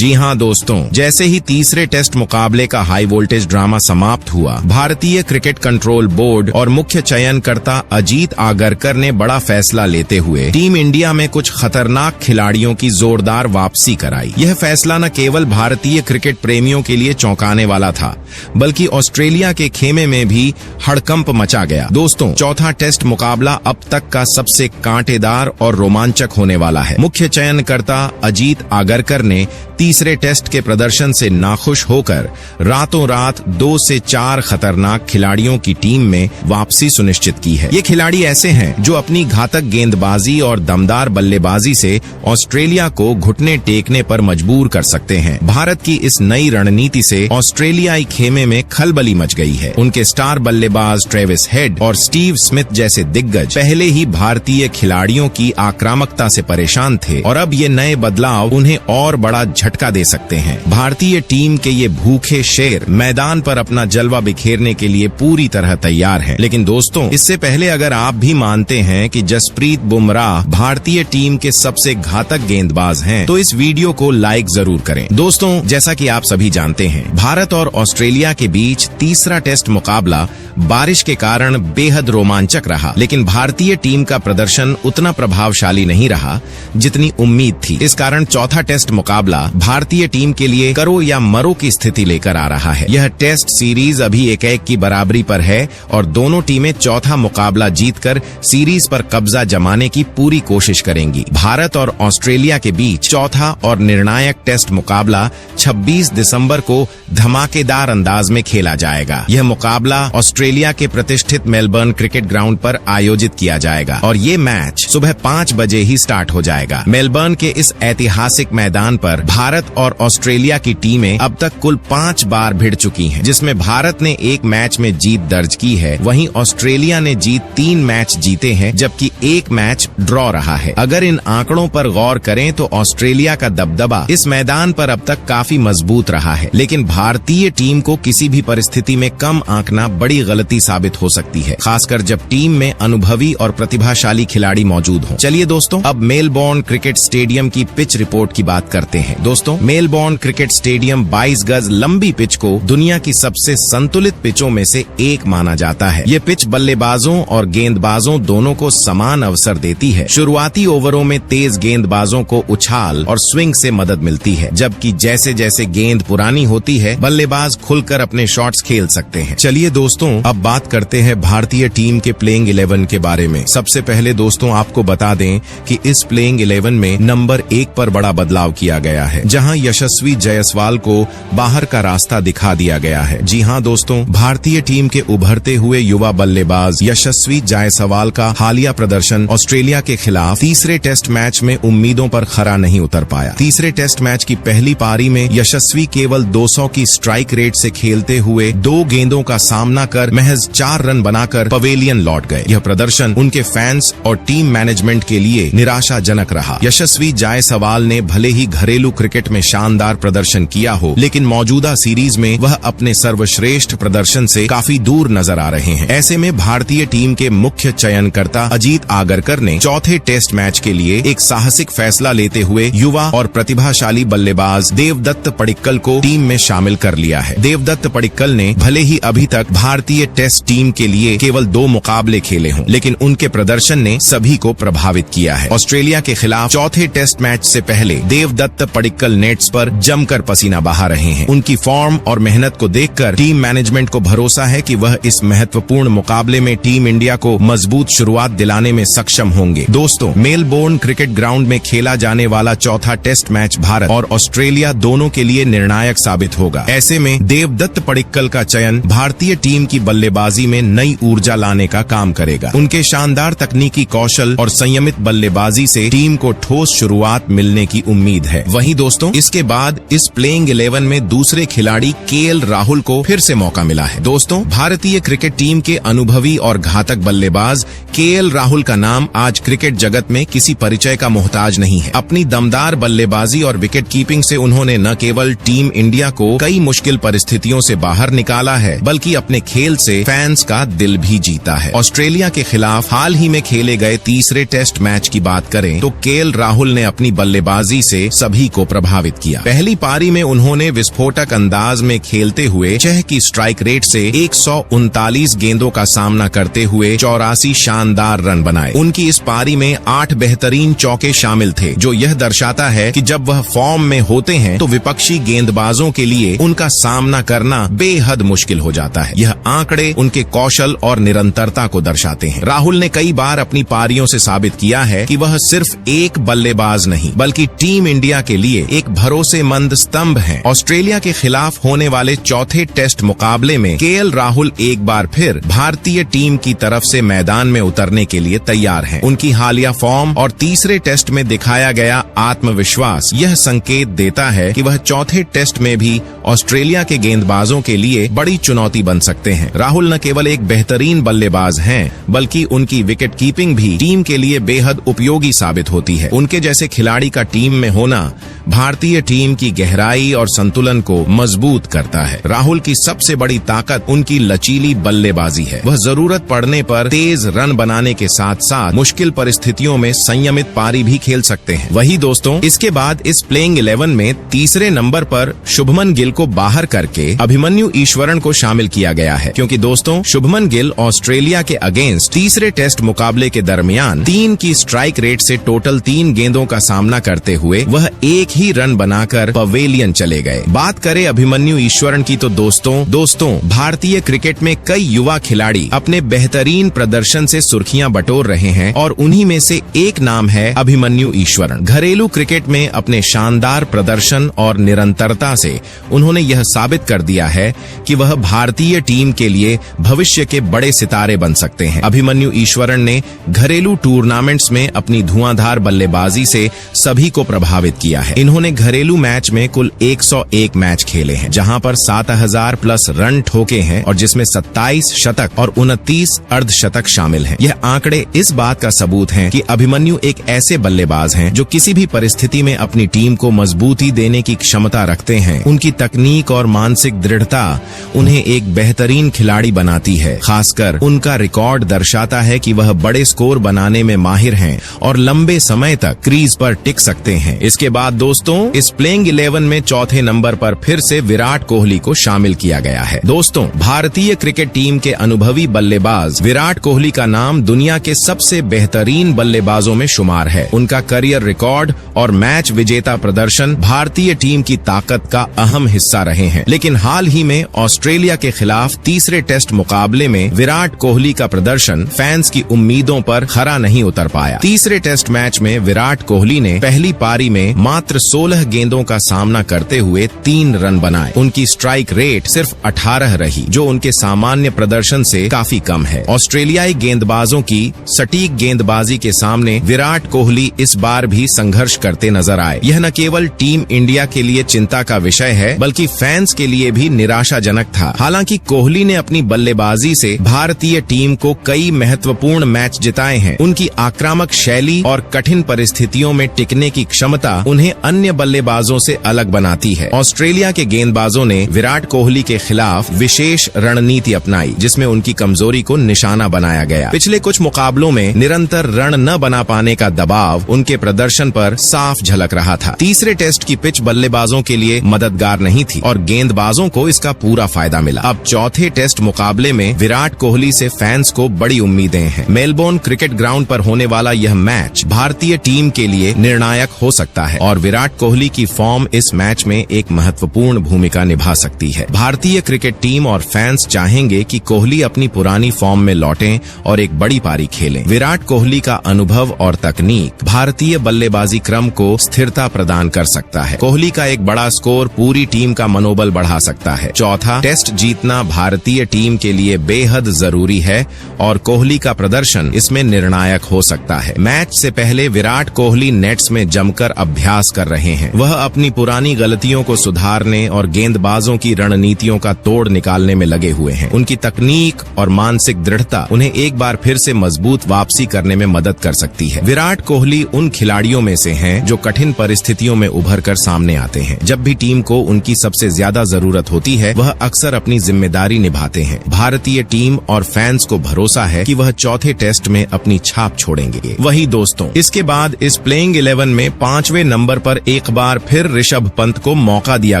जी हाँ दोस्तों, जैसे ही तीसरे टेस्ट मुकाबले का हाई वोल्टेज ड्रामा समाप्त हुआ, भारतीय क्रिकेट कंट्रोल बोर्ड और मुख्य चयनकर्ता अजीत आगरकर ने बड़ा फैसला लेते हुए टीम इंडिया में कुछ खतरनाक खिलाड़ियों की जोरदार वापसी कराई। यह फैसला न केवल भारतीय क्रिकेट प्रेमियों के लिए चौंकाने वाला था, बल्कि ऑस्ट्रेलिया के खेमे में भी हड़कंप मचा गया। दोस्तों, चौथा टेस्ट मुकाबला अब तक का सबसे कांटेदार और रोमांचक होने वाला है। मुख्य चयनकर्ता अजीत आगरकर ने तीसरे टेस्ट के प्रदर्शन से नाखुश होकर रातों रात 2 से 4 खतरनाक खिलाड़ियों की टीम में वापसी सुनिश्चित की है। ये खिलाड़ी ऐसे हैं जो अपनी घातक गेंदबाजी और दमदार बल्लेबाजी से ऑस्ट्रेलिया को घुटने टेकने पर मजबूर कर सकते हैं। भारत की इस नई रणनीति से ऑस्ट्रेलियाई खेमे में खलबली मच गई है। उनके स्टार बल्लेबाज ट्रेविस हेड और स्टीव स्मिथ जैसे दिग्गज पहले ही भारतीय खिलाड़ियों की आक्रामकता से परेशान थे और अब ये नए बदलाव उन्हें और बड़ा झटका दे सकते हैं। भारतीय टीम के ये भूखे शेर मैदान पर अपना जलवा बिखेरने के लिए पूरी तरह तैयार हैं। लेकिन दोस्तों, इससे पहले अगर आप भी मानते हैं कि जसप्रीत बुमराह भारतीय टीम के सबसे घातक गेंदबाज हैं, तो इस वीडियो को लाइक जरूर करें। दोस्तों, जैसा कि आप सभी जानते हैं, भारत और ऑस्ट्रेलिया के बीच तीसरा टेस्ट मुकाबला बारिश के कारण बेहद रोमांचक रहा, लेकिन भारतीय टीम का प्रदर्शन उतना प्रभावशाली नहीं रहा जितनी उम्मीद थी। इस कारण चौथा टेस्ट मुकाबला भारतीय टीम के लिए करो या मरो की स्थिति लेकर आ रहा है। यह टेस्ट सीरीज अभी 1-1 की बराबरी पर है और दोनों टीमें चौथा मुकाबला जीतकर सीरीज पर कब्जा जमाने की पूरी कोशिश करेंगी। भारत और ऑस्ट्रेलिया के बीच चौथा और निर्णायक टेस्ट मुकाबला 26 दिसंबर को धमाकेदार अंदाज में खेला जाएगा। यह मुकाबला ऑस्ट्रेलिया के प्रतिष्ठित मेलबर्न क्रिकेट ग्राउंड पर आयोजित किया जाएगा और ये मैच सुबह 5 बजे ही स्टार्ट हो जाएगा। मेलबर्न के इस ऐतिहासिक मैदान पर भारत और ऑस्ट्रेलिया की टीमें अब तक कुल 5 बार भिड़ चुकी हैं, जिसमें भारत ने 1 मैच में जीत दर्ज की है। वहीं ऑस्ट्रेलिया ने 3 मैच जीते हैं, जबकि 1 मैच ड्रॉ रहा है। अगर इन आंकड़ों पर गौर करें तो ऑस्ट्रेलिया का दबदबा इस मैदान पर अब तक काफी मजबूत रहा है, लेकिन भारतीय टीम को किसी भी परिस्थिति में कम आंकना बड़ी गलती साबित हो सकती है, खासकर जब टीम में अनुभवी और प्रतिभाशाली खिलाड़ी मौजूद हों। चलिए दोस्तों, अब मेलबोर्न क्रिकेट स्टेडियम की पिच रिपोर्ट की बात करते हैं। दोस्तों, मेलबोर्न क्रिकेट स्टेडियम 22 गज लंबी पिच को दुनिया की सबसे संतुलित पिचों में से एक माना जाता है। ये पिच बल्लेबाजों और गेंदबाजों दोनों को समान अवसर देती है। शुरुआती ओवरों में तेज गेंदबाजों को उछाल और स्विंग से मदद मिलती है, जबकि जैसे जैसे गेंद पुरानी होती है, बल्लेबाज खुलकर अपने शॉट्स खेल सकते हैं। चलिए दोस्तों, अब बात करते हैं भारतीय टीम के प्लेइंग 11 के बारे में। सबसे पहले दोस्तों, आपको बता दें कि इस प्लेइंग 11 में नंबर 1 पर बड़ा बदलाव किया गया है, जहां यशस्वी जायसवाल को बाहर का रास्ता दिखा दिया गया है। जी हां दोस्तों, भारतीय टीम के उभरते हुए युवा बल्लेबाज यशस्वी जायसवाल का हालिया प्रदर्शन ऑस्ट्रेलिया के खिलाफ तीसरे टेस्ट मैच में उम्मीदों पर खरा नहीं उतर पाया। तीसरे टेस्ट मैच की पहली पारी में यशस्वी केवल 200 की स्ट्राइक रेट से खेलते हुए 2 गेंदों का सामना कर महज 4 रन बनाकर पवेलियन लौट गए। यह प्रदर्शन उनके फैंस और टीम मैनेजमेंट के लिए निराशाजनक रहा। यशस्वी जायसवाल ने भले ही घरेलू क्रिकेट में शानदार प्रदर्शन किया हो, लेकिन मौजूदा सीरीज में वह अपने सर्वश्रेष्ठ प्रदर्शन से काफी दूर नजर आ रहे हैं। ऐसे में भारतीय टीम के मुख्य चयनकर्ता अजीत आगरकर ने चौथे टेस्ट मैच के लिए एक साहसिक फैसला लेते हुए युवा और प्रतिभाशाली बल्लेबाज देवदत्त पडिक्कल को टीम में शामिल कर लिया है। देवदत्त पडिक्कल ने भले ही अभी तक भारतीय टेस्ट टीम के लिए केवल 2 मुकाबले खेले हों, लेकिन उनके प्रदर्शन ने सभी को प्रभावित किया है। ऑस्ट्रेलिया के खिलाफ चौथे टेस्ट मैच से पहले देवदत्त पडिक्कल नेट्स पर जमकर पसीना बहा रहे हैं। उनकी फॉर्म और मेहनत को देखकर टीम मैनेजमेंट को भरोसा है कि वह इस महत्वपूर्ण मुकाबले में टीम इंडिया को मजबूत शुरुआत दिलाने में सक्षम होंगे। दोस्तों, मेलबोर्न क्रिकेट ग्राउंड में खेला जाने वाला चौथा टेस्ट मैच भारत और ऑस्ट्रेलिया दोनों के लिए निर्णायक साबित होगा। ऐसे में देवदत्त पडिक्कल का चयन भारतीय टीम की बल्लेबाजी में नई ऊर्जा लाने का काम करेगा। उनके शानदार तकनीकी कौशल और संयमित बल्लेबाजी से टीम को ठोस शुरुआत मिलने की उम्मीद है। वहीं दोस्तों, इसके बाद इस प्लेइंग 11 में दूसरे खिलाड़ी केएल राहुल को फिर से मौका मिला है। दोस्तों, भारतीय क्रिकेट टीम के अनुभवी और घातक बल्लेबाज केएल राहुल का नाम आज क्रिकेट जगत में किसी परिचय का मोहताज नहीं है। अपनी दमदार बल्लेबाजी और विकेट कीपिंग से उन्होंने न केवल टीम इंडिया को कई मुश्किल परिस्थितियों से बाहर निकाला है, बल्कि अपने खेल से फैंस का दिल भी जीता है। ऑस्ट्रेलिया के खिलाफ हाल ही में खेले गए तीसरे टेस्ट मैच की बात करें तो केएल राहुल ने अपनी बल्लेबाजी से सभी को प्रभावित किया। पहली पारी में उन्होंने विस्फोटक अंदाज में खेलते हुए 6 की स्ट्राइक रेट से 139 गेंदों का सामना करते हुए 84 शानदार रन बनाए। उनकी इस पारी में 8 बेहतरीन चौके शामिल थे, जो यह दर्शाता है कि जब वह फॉर्म में होते हैं तो विपक्षी गेंदबाजों के लिए उनका सामना करना बेहद मुश्किल हो जाता है। यह आंकड़े उनके कौशल और निरंतरता को दर्शाते हैं। राहुल ने कई बार अपनी पारियों से साबित किया है कि वह सिर्फ एक बल्लेबाज नहीं बल्कि टीम इंडिया के लिए एक भरोसेमंद स्तंभ हैं। ऑस्ट्रेलिया के खिलाफ होने वाले चौथे टेस्ट मुकाबले में केएल राहुल एक बार फिर भारतीय टीम की तरफ से मैदान में उतरने के लिए तैयार हैं। उनकी हालिया फॉर्म और तीसरे टेस्ट में दिखाया गया आत्मविश्वास यह संकेत देता है कि वह चौथे टेस्ट में भी ऑस्ट्रेलिया के गेंदबाजों के लिए बड़ी चुनौती बन सकते हैं। राहुल न केवल एक बेहतरीन बल्लेबाज हैं, बल्कि उनकी विकेट कीपिंग भी टीम के लिए बेहद उपयोगी साबित होती है। उनके जैसे खिलाड़ी का टीम में होना भारतीय टीम की गहराई और संतुलन को मजबूत करता है। राहुल की सबसे बड़ी ताकत उनकी लचीली बल्लेबाजी है। वह जरूरत पड़ने पर तेज रन बनाने के साथ साथ मुश्किल परिस्थितियों में संयमित पारी भी खेल सकते हैं। वही दोस्तों, इसके बाद इस प्लेइंग 11 में तीसरे नंबर पर शुभमन गिल को बाहर करके अभिमन्यु ईश्वरन को शामिल किया गया है, क्योंकि दोस्तों शुभमन गिल ऑस्ट्रेलिया के अगेंस्ट तीसरे टेस्ट मुकाबले के दरमियान 3 की स्ट्राइक रेट से टोटल 3 गेंदों का सामना करते हुए वह एक ही रन बनाकर पवेलियन चले गए। बात करें अभिमन्यु ईश्वरन की तो दोस्तों भारतीय क्रिकेट में कई युवा खिलाड़ी अपने बेहतरीन प्रदर्शन से सुर्खियां बटोर रहे हैं और उन्हीं में से एक नाम है अभिमन्यु ईश्वरन। घरेलू क्रिकेट में अपने शानदार प्रदर्शन और निरंतरता से उन्होंने यह साबित कर दिया है कि वह भारतीय टीम के लिए भविष्य के बड़े सितारे बन सकते हैं। अभिमन्यु ईश्वरन ने घरेलू टूर्नामेंट्स में अपनी धुआंधार बल्लेबाजी से सभी को प्रभावित किया है। इन्होंने घरेलू मैच में कुल 101 मैच खेले हैं, जहां पर 7000 प्लस रन ठोके हैं और जिसमें 27 शतक और 29 अर्धशतक शामिल हैं। यह आंकड़े इस बात का सबूत हैं कि अभिमन्यु एक ऐसे बल्लेबाज हैं जो किसी भी परिस्थिति में अपनी टीम को मजबूती देने की क्षमता रखते हैं। उनकी तकनीक और मानसिक दृढ़ता उन्हें एक बेहतरीन खिलाड़ी बनाती है। खासकर उनका रिकॉर्ड दर्शाता है कि वह बड़े स्कोर बनाने में माहिर हैं और लंबे समय तक क्रीज पर टिक सकते हैं। इसके बाद दोस्तों इस प्लेइंग 11 में चौथे नंबर पर फिर से विराट कोहली को शामिल किया गया है। दोस्तों भारतीय क्रिकेट टीम के अनुभवी बल्लेबाज विराट कोहली का नाम दुनिया के सबसे बेहतरीन बल्लेबाजों में शुमार है। उनका करियर रिकॉर्ड और मैच विजेता प्रदर्शन भारतीय टीम की ताकत का अहम हिस्सा रहे हैं। लेकिन हाल ही में ऑस्ट्रेलिया के खिलाफ तीसरे टेस्ट मुकाबले में विराट कोहली का प्रदर्शन फैंस की उम्मीदों पर खरा नहीं उतर पाया। तीसरे टेस्ट मैच में विराट कोहली ने पहली पारी में मात्र 16 गेंदों का सामना करते हुए 3 रन बनाए। उनकी स्ट्राइक रेट सिर्फ 18 रही, जो उनके सामान्य प्रदर्शन से काफी कम है। ऑस्ट्रेलियाई गेंदबाजों की सटीक गेंदबाजी के सामने विराट कोहली इस बार भी संघर्ष करते नजर आए। यह न केवल टीम इंडिया के लिए चिंता का विषय है, बल्कि फैंस के लिए भी निराशाजनक था। हालांकि कोहली ने अपनी बल्लेबाजी से भारतीय टीम को कई महत्वपूर्ण मैच जिताए हैं। उनकी आक्रामक शैली और कठिन परिस्थितियों में टिकने की क्षमता उन्हें अन्य बल्लेबाजों से अलग बनाती है। ऑस्ट्रेलिया के गेंदबाजों ने विराट कोहली के खिलाफ विशेष रणनीति अपनाई, जिसमें उनकी कमजोरी को निशाना बनाया गया। पिछले कुछ मुकाबलों में निरंतर रन न बना पाने का दबाव उनके प्रदर्शन पर साफ झलक रहा था। तीसरे टेस्ट की पिच बल्लेबाजों के लिए मददगार नहीं थी और गेंदबाजों को इसका पूरा फायदा मिला। अब चौथे टेस्ट मुकाबले में विराट कोहली से फैंस को बड़ी उम्मीदें हैं। मेलबोर्न क्रिकेट ग्राउंड पर होने वाला यह मैच भारतीय टीम के लिए निर्णायक हो सकता है और विराट कोहली की फॉर्म इस मैच में एक महत्वपूर्ण भूमिका निभा सकती है। भारतीय क्रिकेट टीम और फैंस चाहेंगे कि कोहली अपनी पुरानी फॉर्म में लौटें और एक बड़ी पारी खेलें। विराट कोहली का अनुभव और तकनीक भारतीय बल्लेबाजी क्रम को स्थिरता प्रदान कर सकता है। कोहली का एक बड़ा स्कोर पूरी टीम का मनोबल बढ़ा सकता है। चौथा टेस्ट जीतना भारतीय टीम के लिए बेहद जरूरी है और कोहली का प्रदर्शन इसमें निर्णायक हो सकता है। मैच से पहले विराट कोहली नेट्स में जमकर अभ्यास कर रहे हैं। वह अपनी पुरानी गलतियों को सुधारने और गेंदबाजों की रणनीतियों का तोड़ निकालने में लगे हुए हैं। उनकी तकनीक और मानसिक दृढ़ता उन्हें एक बार फिर से मजबूत वापसी करने में मदद कर सकती है। विराट कोहली उन खिलाड़ियों में से हैं जो कठिन परिस्थितियों में उभर कर सामने आते हैं। जब भी टीम को उनकी सबसे ज्यादा जरूरत होती है, वह अक्सर अपनी जिम्मेदारी निभाते हैं। भारतीय टीम और फैंस को भरोसा है कि वह चौथे टेस्ट में अपनी छाप छोड़ेंगे। वही दोस्तों, इसके बाद इस प्लेइंग 11 में 5वें नंबर पर एक बार फिर ऋषभ पंत को मौका दिया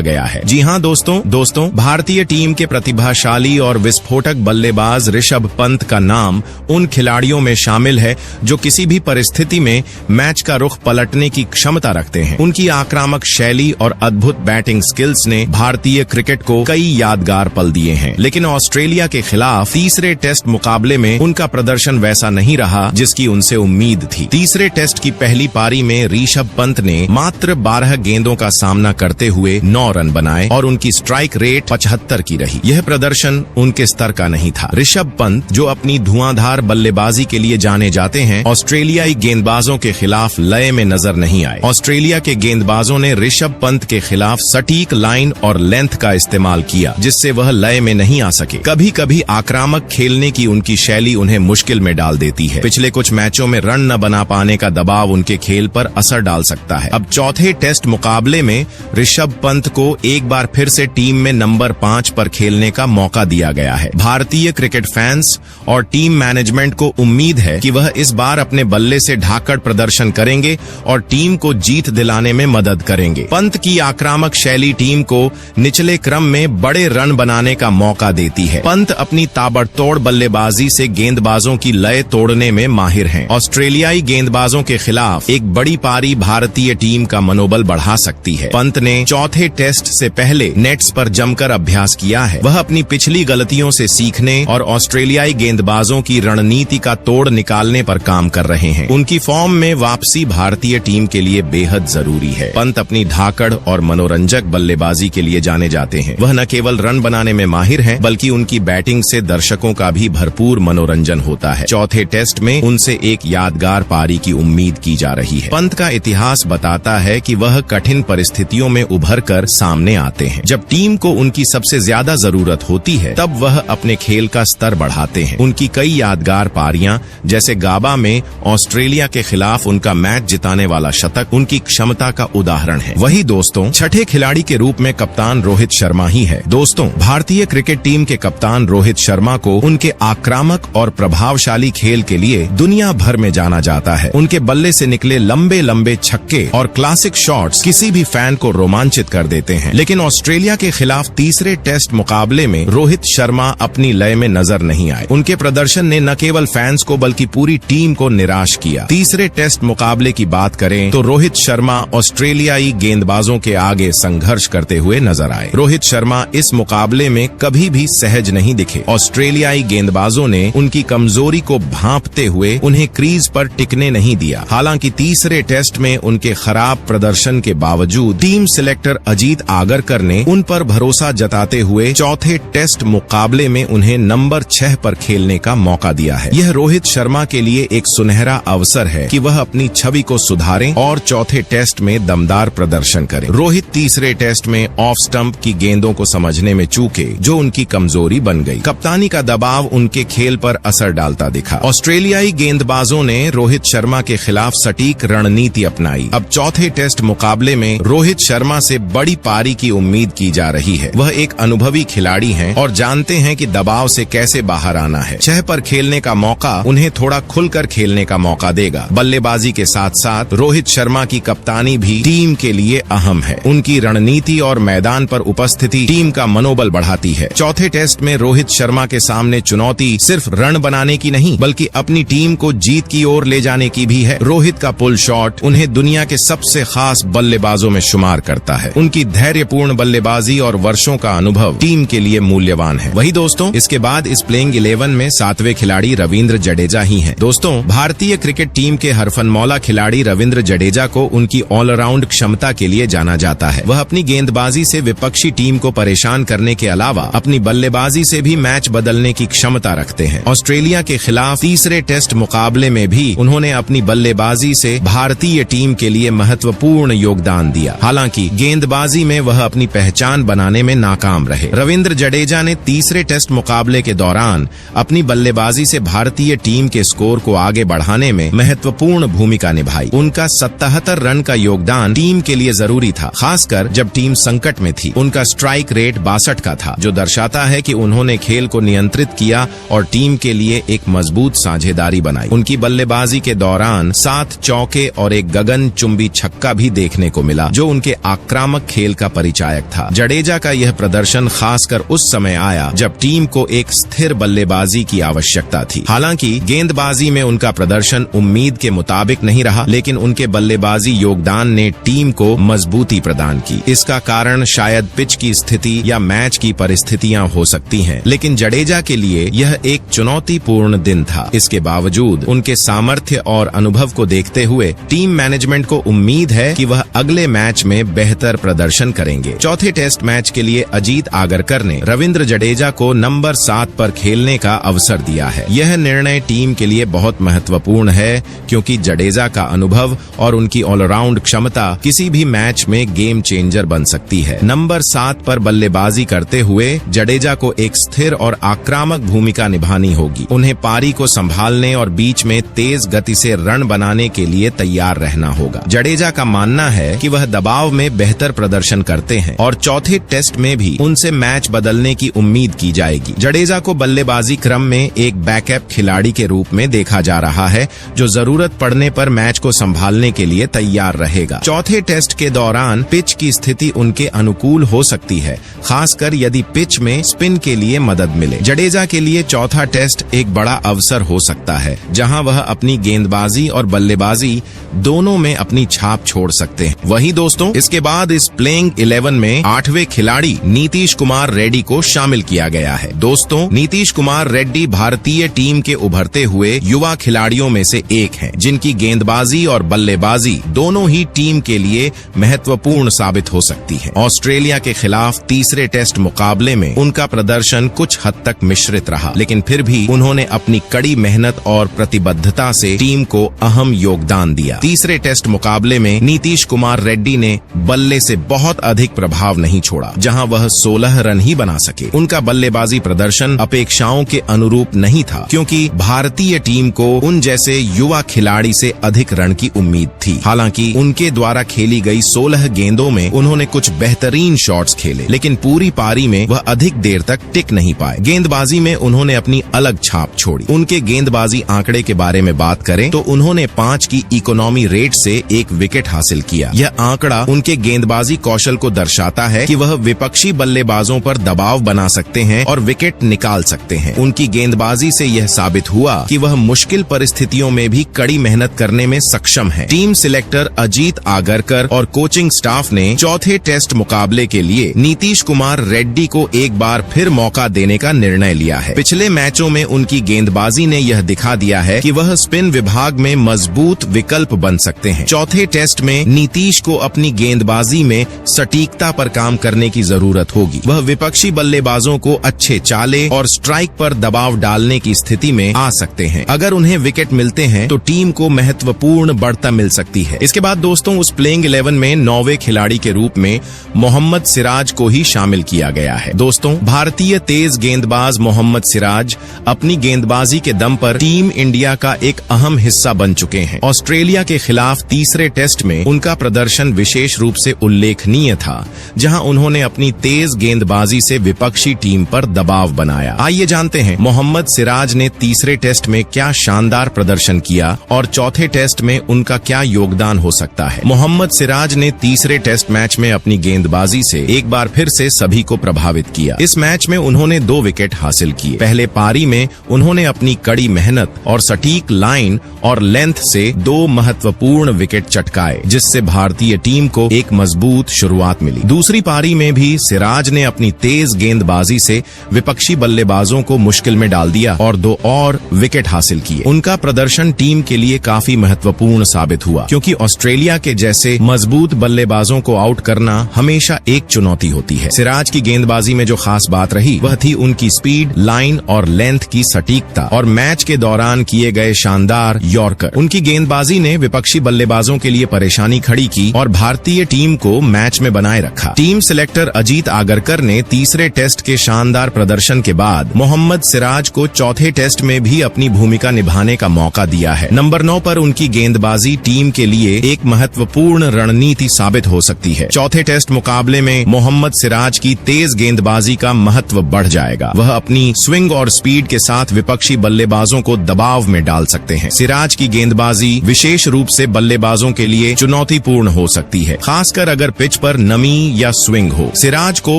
गया है। जी हाँ दोस्तों, भारतीय टीम के प्रतिभाशाली और विस्फोटक बल्लेबाज ऋषभ पंत का नाम उन खिलाड़ियों में शामिल है जो किसी भी परिस्थिति में मैच का रुख पलटने की क्षमता रखते हैं। उनकी आक्रामक शैली और अद्भुत बैटिंग स्किल्स ने भारतीय क्रिकेट को कई यादगार पल दिए हैं। लेकिन ऑस्ट्रेलिया के खिलाफ तीसरे टेस्ट मुकाबले में उनका प्रदर्शन वैसा नहीं रहा जिसकी उनसे उम्मीद थी। तीसरे टेस्ट की पहली पारी में ऋषभ पंत ने मात्र 12 गेंदों का सामना करते हुए 9 रन बनाए और उनकी स्ट्राइक रेट 75 की रही। यह प्रदर्शन उनके स्तर का नहीं था। ऋषभ पंत, जो अपनी धुआंधार बल्लेबाजी के लिए जाने जाते हैं, ऑस्ट्रेलियाई गेंदबाजों के खिलाफ लय में नजर नहीं आए। ऑस्ट्रेलिया के गेंदबाजों ने ऋषभ पंत के खिलाफ सटीक लाइन और लेंथ का इस्तेमाल किया जिससे वह लय में नहीं आ सके। कभी कभी आक्रामक खेलने की उनकी शैली उन्हें मुश्किल में डाल देती है। पिछले कुछ मैचों में रन न बना पाने का दबाव उनके खेल पर असर डाल सकता है। अब चौथे टेस्ट मुकाबले में ऋषभ पंत को एक बार फिर से टीम में नंबर 5 पर खेलने का मौका दिया गया है। भारतीय क्रिकेट फैंस और टीम मैनेजमेंट को उम्मीद है कि वह इस बार अपने बल्ले से ढाकड़ प्रदर्शन करेंगे और टीम को जीत दिलाने में मदद करेंगे। पंत की आक्रामक शैली टीम को निचले क्रम में बड़े रन बनाने का मौका देती है। पंत अपनी ताबड़तोड़ बल्लेबाजी से गेंदबाजों की लय तोड़ने में माहिर हैं। ऑस्ट्रेलियाई गेंदबाजों के खिलाफ एक बड़ी पारी भारतीय टीम का मनोबल बढ़ा सकती है। पंत ने चौथे टेस्ट से पहले नेट्स पर जमकर अभ्यास किया है। वह अपनी पिछली गलतियों से सीखने और ऑस्ट्रेलियाई गेंदबाजों की रणनीति का तोड़ निकालने पर काम कर रहे हैं। उनकी फॉर्म में वापसी भारतीय टीम के लिए बेहद जरूरी है। पंत अपनी धाकड़ और मनोरंजक बल्लेबाजी के लिए जाने जाते हैं। वह न केवल रन बनाने में माहिर हैं, बल्कि उनकी बैटिंग से दर्शकों का भी भरपूर मनोरंजन होता है। चौथे टेस्ट में उनसे एक यादगार पारी की उम्मीद की जा रही है। पंत का इतिहास बताता है कि वह कठिन परिस्थितियों में उभर कर सामने आते हैं। जब टीम को उनकी सबसे ज्यादा जरूरत होती है तब वह अपने खेल का स्तर बढ़ाते हैं। उनकी कई यादगार पारियां, जैसे गाबा में ऑस्ट्रेलिया के खिलाफ उनका मैच जिताने वाला शतक, उनकी क्षमता का उदाहरण है। वही दोस्तों, छठे खिलाड़ी के रूप में कप्तान रोहित शर्मा ही है। दोस्तों, भारतीय क्रिकेट टीम के कप्तान रोहित शर्मा को उनके आक्रामक और प्रभावशाली खेल के लिए दुनिया भर में जाना जाता है। उनके बल्ले से निकले लंबे लंबे छक्के और क्लासिक शॉट्स किसी भी फैन को रोमांचित कर देते हैं। लेकिन ऑस्ट्रेलिया के खिलाफ तीसरे टेस्ट मुकाबले में रोहित शर्मा अपनी लय में नजर नहीं आए। उनके प्रदर्शन ने न केवल फैंस को बल्कि पूरी टीम को निराश किया। तीसरे टेस्ट मुकाबले की बात करें तो रोहित शर्मा ऑस्ट्रेलियाई गेंदबाजों के आगे संघर्ष करते हुए नजर आए। रोहित शर्मा इस मुकाबले में कभी भी सहज नहीं दिखे। ऑस्ट्रेलियाई गेंदबाजों ने उनकी कमजोरी को भांपते हुए उन्हें क्रीज पर टिकने नहीं दिया। हालांकि तीसरे टेस्ट में उनके खराब प्रदर्शन के बावजूद टीम सिलेक्टर अजीत आगरकर ने उन पर भरोसा जताते हुए चौथे टेस्ट मुकाबले में उन्हें नंबर 6 पर खेलने का मौका दिया है। यह रोहित शर्मा के लिए एक सुनहरा अवसर है कि वह अपनी छवि को सुधारें और चौथे टेस्ट में दमदार प्रदर्शन करें। रोहित तीसरे टेस्ट में ऑफ स्टंप की गेंदों को समझने में चूके, जो उनकी कमजोरी बन गई। कप्तानी का दबाव उनके खेल पर असर डालता दिखा। ऑस्ट्रेलियाई गेंदबाजों ने रोहित शर्मा के खिलाफ सटीक रणनीति अपनाई। अब चौथे टेस्ट मुकाबले में रोहित शर्मा से बड़ी पारी की उम्मीद की जा रही है। वह एक अनुभवी खिलाड़ी हैं और जानते हैं कि दबाव से कैसे बाहर आना है। 6 पर खेलने का मौका उन्हें थोड़ा खुलकर खेलने का मौका देगा। बल्लेबाजी के साथ साथ रोहित शर्मा की कप्तानी भी टीम के लिए अहम है। उनकी रणनीति और मैदान पर उपस्थिति टीम का मनोबल बढ़ाती है। चौथे टेस्ट में रोहित शर्मा के सामने चुनौती सिर्फ रन बनाने की नहीं, बल्कि अपनी टीम को जीत की ओर ले जाने की भी है। रोहित का पुल शॉट उन्हें दुनिया के सबसे खास बल्लेबाजों में शुमार करता है। उनकी धैर्यपूर्ण बल्लेबाजी और वर्षों का अनुभव टीम के लिए मूल्यवान है। वही दोस्तों, इसके बाद इस प्लेइंग 11 में 7वें खिलाड़ी रविंद्र जडेजा ही हैं। दोस्तों, भारतीय क्रिकेट टीम के हरफनमौला खिलाड़ी रविंद्र जडेजा को उनकी ऑलराउंड क्षमता के लिए जाना जाता है। वह अपनी गेंदबाजी से विपक्षी टीम को परेशान करने के अलावा अपनी बल्लेबाजी से भी मैच बदलने की क्षमता रखते हैं। ऑस्ट्रेलिया के खिलाफ तीसरे टेस्ट मुकाबले में भी उन्होंने अपनी बल्लेबाजी से भारतीय टीम के लिए महत्वपूर्ण योगदान दिया। हालांकि गेंदबाजी में वह अपनी पहचान बनाने में नाकाम रहे। रविंद्र जडेजा ने तीसरे टेस्ट मुकाबले के दौरान अपनी बल्लेबाजी से भारतीय टीम के स्कोर को आगे बढ़ाने में महत्वपूर्ण भूमिका निभाई। उनका 77 रन का योगदान टीम के लिए जरूरी था, खासकर जब टीम संकट में थी। उनका स्ट्राइक रेट 62 का था, जो दर्शाता है कि उन्होंने खेल को नियंत्रित किया और टीम के लिए एक मजबूत साझेदारी बनाई। उनकी बल्लेबाजी के दौरान 7 चौके और एक गगनचुंबी छक्का भी देखने को मिला, जो उनके आक्रामक खेल का परिचायक था। जडेजा का यह प्रदर्शन खासकर उस समय आया जब टीम को एक स्थिर बल्लेबाजी की आवश्यकता थी। हालांकि गेंदबाजी में उनका प्रदर्शन उम्मीद के मुताबिक नहीं रहा, लेकिन उनके बल्लेबाजी योगदान ने टीम को मजबूती प्रदान की। इसका कारण शायद पिच की स्थिति या मैच की परिस्थितियां हो सकती हैं, लेकिन जडेजा के लिए यह एक चुनौतीपूर्ण दिन था। इसके बावजूद उनके सामर्थ्य और अनुभव को देखते हुए टीम मैनेजमेंट को उम्मीद है कि वह अगले मैच में बेहतर प्रदर्शन करेंगे। चौथे टेस्ट मैच के लिए अजीत आगरकर ने रविंद्र जडेजा को नंबर 7 पर खेलने का अवसर दिया है। यह निर्णय टीम के लिए बहुत महत्वपूर्ण है, क्योंकि जडेजा का अनुभव और उनकी ऑलराउंड क्षमता किसी भी मैच में गेम चेंजर बन सकती है। नंबर 7 पर बल्लेबाजी करते हुए जडेजा को एक स्थिर और आक्रामक भूमिका निभानी होगी। उन्हें पारी को संभालने और बीच में तेज गति से रन बनाने के लिए तैयार रहना होगा। जडेजा का मानना है कि वह दबाव में बेहतर प्रदर्शन करते हैं और चौथे टेस्ट में भी उनसे मैच बदलने की उम्मीद की जाएगी। जडेजा को बल्लेबाजी क्रम में एक बैकअप खिलाड़ी के रूप में देखा जा रहा है, जो जरूरत पड़ने पर मैच को संभालने के लिए तैयार रहेगा। चौथे टेस्ट के दौरान पिच की स्थिति उनके अनुकूल हो सकती है, खासकर यदि पिच में स्पिन के लिए मदद मिले। जडेजा के लिए चौथा टेस्ट एक बड़ा अवसर हो सकता है, जहां वह अपनी गेंदबाजी और बल्लेबाजी दोनों में अपनी छाप छोड़ सकते हैं। वहीं दोस्तों, इसके बाद इस प्लेइंग 11 में 8वें खिलाड़ी नीतीश कुमार रेड्डी को शामिल किया गया है। दोस्तों, नीतीश कुमार रेड्डी भारतीय टीम के उभरते हुए युवा खिलाड़ियों में से एक हैं, जिनकी गेंदबाजी और बल्लेबाजी दोनों ही टीम के लिए महत्वपूर्ण साबित हो सकती है। ऑस्ट्रेलिया के खिलाफ तीसरे टेस्ट मुकाबले में उनका प्रदर्शन कुछ हद तक मिश्रित रहा, लेकिन फिर भी उन्होंने अपनी कड़ी मेहनत और प्रतिबद्धता से टीम को अहम योगदान दिया। तीसरे टेस्ट मुकाबले में नीतीश कुमार रेड्डी ने बल्ले से बहुत अधिक प्रभाव नहीं छोड़ा, जहां वह 16 रन ही बना सके। उनका बल्लेबाजी प्रदर्शन अपेक्षाओं के अनुरूप नहीं था, क्योंकि भारतीय टीम को उन जैसे युवा खिलाड़ी से अधिक रन की उम्मीद थी। हालांकि उनके द्वारा खेली गई 16 गेंदों में उन्होंने कुछ बेहतरीन शॉट्स खेले, लेकिन पूरी पारी में वह अधिक देर तक टिक नहीं पाए। गेंदबाजी में उन्होंने अपनी अलग छाप छोड़ी। उनके गेंदबाजी आंकड़े के बारे में बात करें तो उन्होंने 5 की इकोनॉमी रेट से 1 विकेट हासिल किया। यह आंकड़ा उनके गेंदबाजी कौशल को दर्शाता है कि वह विपक्षी बल्लेबाजों पर दबाव बना सकते हैं और विकेट निकाल सकते हैं। उनकी गेंदबाजी से यह साबित हुआ कि वह मुश्किल परिस्थितियों में भी कड़ी मेहनत करने में सक्षम है। टीम सिलेक्टर अजीत आगरकर और कोचिंग स्टाफ ने चौथे टेस्ट मुकाबले के लिए नीतीश कुमार रेड्डी को एक बार फिर मौका देने का निर्णय लिया है। पिछले मैचों में उनकी गेंदबाजी ने यह दिखा दिया है कि वह स्पिन विभाग में मजबूत विकल्प बन सकते हैं। चौथे टेस्ट में नीतीश को अपनी गेंदबाजी में सटीकता पर काम करने की जरूरत होगी। वह विपक्षी बल्लेबाजों को अच्छे चाले और स्ट्राइक पर दबाव डालने की स्थिति में आ सकते हैं। अगर उन्हें विकेट मिलते हैं तो टीम को महत्वपूर्ण बढ़त मिल सकती है। इसके बाद दोस्तों, उस प्लेइंग 11 में 9वें खिलाड़ी के रूप में मोहम्मद सिराज को ही शामिल किया गया है। दोस्तों, भारतीय तेज गेंदबाज मोहम्मद सिराज अपनी गेंदबाजी के दम पर टीम इंडिया का एक अहम हिस्सा बन चुके हैं। ऑस्ट्रेलिया के खिलाफ तीसरे टेस्ट में उनका प्रदर्शन विशेष रूप से उल्लेखनीय था, जहां उन्होंने अपनी तेज गेंदबाजी से विपक्षी टीम पर दबाव बनाया। आइए जानते हैं मोहम्मद सिराज ने तीसरे टेस्ट में क्या शानदार प्रदर्शन किया और चौथे टेस्ट में उनका क्या योगदान हो सकता है। मोहम्मद सिराज ने तीसरे टेस्ट मैच में अपनी गेंदबाजी से एक बार फिर से सभी को प्रभावित किया। इस मैच में उन्होंने 2 विकेट हासिल किए। पहले पारी में उन्होंने अपनी कड़ी मेहनत और सटीक लाइन और लेंथ से 2 महत्वपूर्ण विकेट चटकाए, जिससे भारतीय टीम को एक मजबूत शुरुआत मिली। दूसरी पारी में भी सिराज ने अपनी तेज गेंदबाजी से विपक्षी बल्लेबाजों को मुश्किल में डाल दिया और 2 और विकेट हासिल किए। उनका प्रदर्शन टीम के लिए काफी महत्वपूर्ण साबित हुआ, क्योंकि ऑस्ट्रेलिया के जैसे मजबूत बल्लेबाजों को आउट करना हमेशा एक चुनौती होती है। सिराज की गेंदबाजी में जो खास बात रही वह थी उनकी स्पीड, लाइन और लेंथ की सटीकता और मैच के दौरान किए गए शानदार यॉर्कर। उनकी गेंदबाजी ने विपक्षी बल्लेबाजों के लिए परेशानी खड़ी की और भारतीय टीम को मैच में बनाए रखा। टीम सिलेक्टर अजीत आगरकर ने तीसरे टेस्ट के शानदार प्रदर्शन के बाद मोहम्मद सिराज को चौथे टेस्ट में भी अपनी भूमिका निभाने का मौका दिया है। नंबर 9 पर उनकी गेंदबाजी टीम के लिए एक महत्वपूर्ण रणनीति साबित हो सकती है। चौथे टेस्ट मुकाबले में मोहम्मद सिराज की तेज गेंदबाजी का महत्व बढ़ जाएगा। वह अपनी स्विंग और स्पीड के साथ विपक्षी बल्लेबाजों को दबाव में डाल सकते हैं। सिराज की गेंदबाजी विशेष रूप से बल्लेबाजों के लिए चुनौतीपूर्ण हो सकती है, खासकर अगर पिच पर नमी या स्विंग हो। सिराज को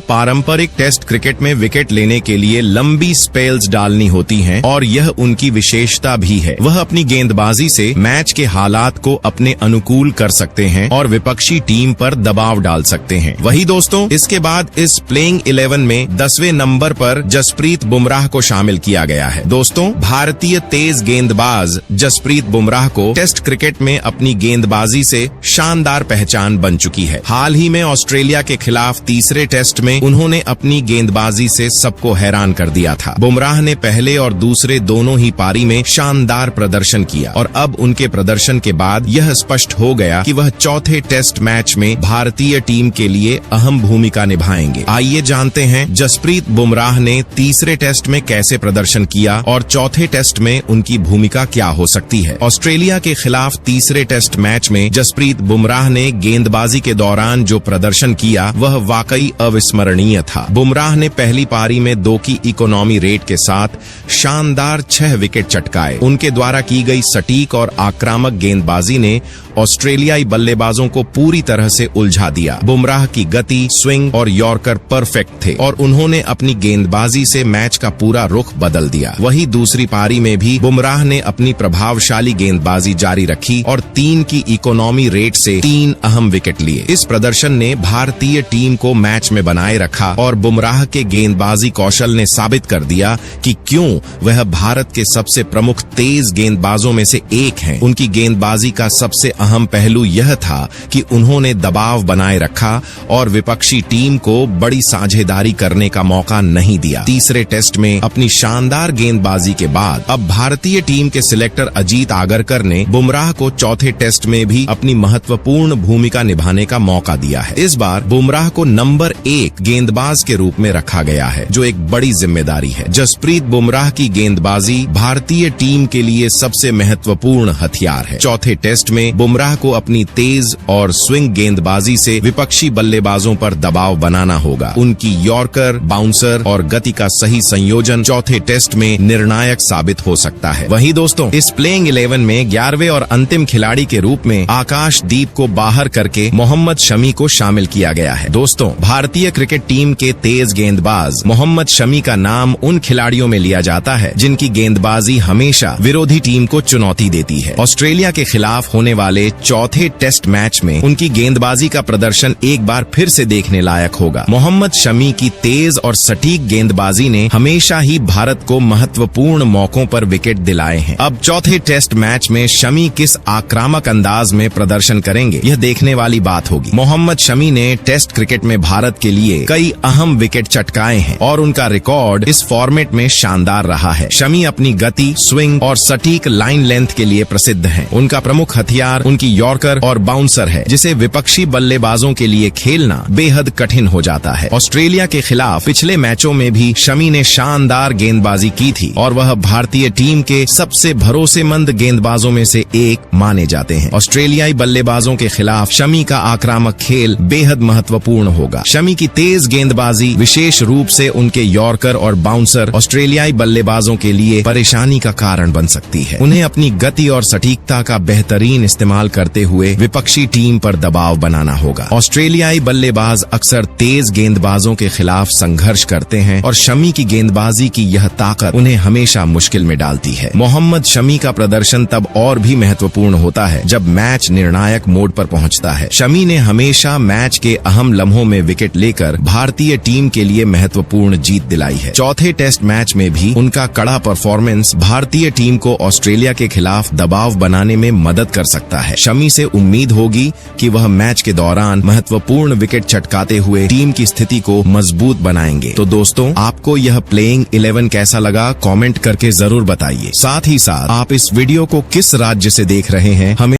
पारंपरिक टेस्ट क्रिकेट में विकेट लेने के लिए लंबी स्पेल्स डालनी होती हैं और यह उनकी विशेषता भी है। वह अपनी गेंदबाजी से मैच के हालात को अपने अनुकूल कर सकते हैं और विपक्षी टीम पर दबाव डाल सकते हैं। वही दोस्तों, इसके बाद इस प्लेइंग 11 में 10वें नंबर पर जसप्रीत बुमराह को शामिल किया गया है। दोस्तों, भारतीय तेज गेंदबाज जसप्रीत बुमराह को टेस्ट क्रिकेट में अपनी गेंदबाजी से शानदार पहचान बन चुकी है। हाल ही में ऑस्ट्रेलिया के खिलाफ तीसरे टेस्ट में उन्होंने अपनी गेंदबाजी से सबको हैरान कर दिया था। बुमराह ने पहले और दूसरे दोनों ही पारी में शानदार प्रदर्शन किया और अब उनके प्रदर्शन के बाद यह स्पष्ट हो गया कि वह चौथे टेस्ट मैच में भारतीय टीम के लिए अहम भूमिका निभाएंगे। आइए जानते हैं जसप्रीत बुमराह ने तीसरे टेस्ट में कैसे प्रदर्शन किया और चौथे टेस्ट में उनकी भूमिका क्या हो सकती है। ऑस्ट्रेलिया के खिलाफ तीसरे टेस्ट मैच में जसप्रीत बुमराह ने गेंदबाजी के दौरान जो प्रदर्शन किया वह वाकई अविस्मरणीय था। बुमराह ने पहली पारी में 2 की इकोनॉमी रेट के साथ शानदार 6 विकेट चटकाए। उनके द्वारा की गई सटीक और आक्रामक गेंदबाजी ने ऑस्ट्रेलियाई बल्लेबाजों को पूरी तरह से उलझा दिया। बुमराह की गति, स्विंग और यॉर्कर परफेक्ट थे और उन्होंने अपनी गेंदबाजी से मैच का पूरा रुख बदल दिया। वही दूसरी पारी में भी बुमराह ने अपनी प्रभावशाली गेंदबाजी जारी रखी और 3 की इकोनॉमी रेट से 3 अहम विकेट लिए। इस प्रदर्शन ने भारतीय टीम को मैच में बनाए रखा और बुमराह के गेंदबाजी कौशल ने साबित कर दिया कि क्यों वह भारत के सबसे प्रमुख तेज गेंदबाजों में से एक हैं। उनकी गेंदबाजी का सबसे अहम पहलू यह था कि उन्होंने दबाव बनाए रखा और विपक्षी टीम को बड़ी साझेदारी करने का मौका नहीं दिया। तीसरे टेस्ट में अपनी शानदार गेंदबाजी के बाद अब भारतीय टीम के सिलेक्टर अजीत आगरकर ने बुमराह को चौथे टेस्ट में भी अपनी महत्वपूर्ण भूमिका निभाने का मौका दिया है। इस बार बुमराह को नंबर 1 गेंदबाज के रूप में रखा गया है, जो एक बड़ी जिम्मेदारी है। जसप्रीत बुमराह की गेंदबाजी भारतीय टीम के लिए सबसे महत्वपूर्ण हथियार है। चौथे टेस्ट में बुमराह को अपनी तेज और स्विंग गेंदबाजी से विपक्षी बल्लेबाजों पर दबाव बनाना होगा। उनकी यॉर्कर, बाउंसर और गति का सही संयोजन चौथे टेस्ट में निर्णायक साबित हो सकता है। वहीं दोस्तों, इस प्लेइंग 11 में 11वें और अंतिम खिलाड़ी के रूप में आकाशदीप को बाहर करके मोहम्मद शमी को शामिल किया गया है। दोस्तों, भारतीय क्रिकेट टीम के तेज गेंदबाज मोहम्मद शमी का नाम उन खिलाड़ियों में लिया जाता है जिनकी गेंदबाजी हमेशा विरोधी टीम को चुनौती देती है। ऑस्ट्रेलिया के खिलाफ होने वाले चौथे टेस्ट मैच में उनकी गेंदबाजी का प्रदर्शन एक बार फिर से देखने लायक होगा। मोहम्मद शमी की तेज और सटीक गेंदबाजी ने हमेशा ही भारत को महत्वपूर्ण मौकों पर विकेट दिलाए हैं। अब चौथे टेस्ट मैच में शमी किस आक्रामक अंदाज में प्रदर्शन करेंगे, यह देखने वाली बात होगी। मोहम्मद शमी ने टेस्ट क्रिकेट में भारत के लिए कई अहम विकेट चटकाए हैं और उनका रिकॉर्ड इस फॉर्मेट में शानदार रहा है। शमी अपनी गति, स्विंग और सटीक लाइन लेंथ के लिए प्रसिद्ध हैं। उनका प्रमुख हथियार उनकी यॉर्कर और बाउंसर है, जिसे विपक्षी बल्लेबाजों के लिए खेलना बेहद कठिन हो जाता है। ऑस्ट्रेलिया के खिलाफ पिछले मैचों में भी शमी ने शानदार गेंदबाजी की थी और वह भारतीय टीम के सबसे भरोसेमंद गेंदबाजों में से एक माने जाते हैं। ऑस्ट्रेलियाई बल्लेबाजों के खिलाफ शमी का आक्रामक खेल बेहद महत्वपूर्ण होगा। शमी की तेज गेंदबाजी, विशेष रूप से उनके यॉर्कर और बाउंसर, ऑस्ट्रेलियाई बल्लेबाजों के लिए परेशानी का कारण बन सकती है। उन्हें अपनी गति और सटीकता का बेहतरीन इस्तेमाल करते हुए विपक्षी टीम पर दबाव बनाना होगा। ऑस्ट्रेलियाई बल्लेबाज अक्सर तेज गेंदबाजों के खिलाफ संघर्ष करते हैं और शमी की गेंदबाजी की यह ताकत उन्हें हमेशा मुश्किल में डालती है। मोहम्मद शमी का प्रदर्शन तब और भी महत्वपूर्ण होता है जब मैच निर्णायक मोड पर पहुंचता है। शमी ने हमेशा मैच के अहम लम्हों में विकेट लेकर भारतीय टीम के लिए महत्वपूर्ण जीत दिलाई है। चौथे टेस्ट मैच में भी उनका कड़ा परफॉर्मेंस भारतीय टीम को ऑस्ट्रेलिया के खिलाफ दबाव बनाने में मदद कर सकता है। शमी से उम्मीद होगी कि वह मैच के दौरान महत्वपूर्ण विकेट चटकाते हुए टीम की स्थिति को मजबूत बनाएंगे। तो दोस्तों, आपको यह प्लेइंग 11 कैसा लगा, कमेंट करके जरूर बताइए। साथ ही साथ आप इस वीडियो को किस राज्य से देख रहे हैं हमें